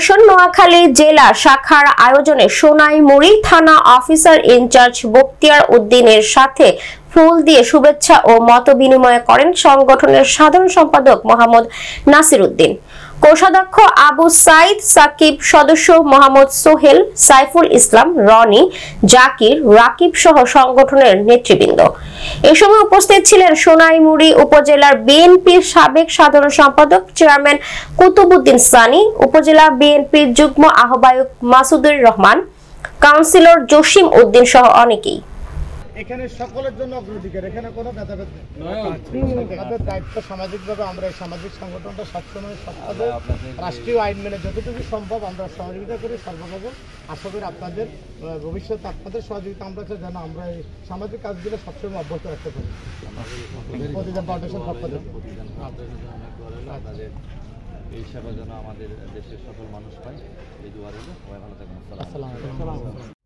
Foundation Noakhali জেলা শাখার আয়োজনে সোনাইমুড়ি থানা অফিসার ইনচার্জ বখতিয়ার উদ্দিনের সাথে ফুল দিয়ে শুভেচ্ছা ও মত বিনিময় করেন সংগঠনের সাধারণ সম্পাদক মোহাম্মদ নাসির উদ্দিন, কোষাধ্যক্ষ আবু সাইদ সাকিব, সদস্য মোহাম্মদ সোহেল, সাইফুল ইসলাম, রনি, জাকির, রাকিব সহ সংগঠনের নেতৃবৃন্দ। এ সময় উপস্থিত ছিলেন সোনাইমুড়ি উপজেলার বিএনপির সাবেক সাধারণ সম্পাদক চেয়ারম্যান কুতুবউদ্দিন সানি, উপজেলা বিএনপির যুগ্ম আহ্বায়ক মাসুদুর রহমান, কাউন্সিলর জসিম উদ্দিন সহ অনেকেই। এখানে সকলের জন্য অগ্রাধিকার, এখানে কোনো ভেদাভেদ নেই। আমাদের দায়িত্ব সামাজিকভাবে আমরা এই সামাজিক সংগঠনটা সবসময় রাষ্ট্রীয় আইন মেনে যতটুকু সম্ভব আমরা সহযোগিতা করি সর্বভাবে। আশা করি আপনাদের ভবিষ্যতে আপনাদের সহযোগিতা আমরা যেন আমরা এই সামাজিক কাজগুলো সবসময় অব্যাহত রাখতে পারি। প্রতিদিন ফাউন্ডেশন পক্ষ থেকে এই সেবা যেন আমাদের দেশের সকল মানুষ পায়, এই দুয়ারে সবাই ভালো থাকবেন।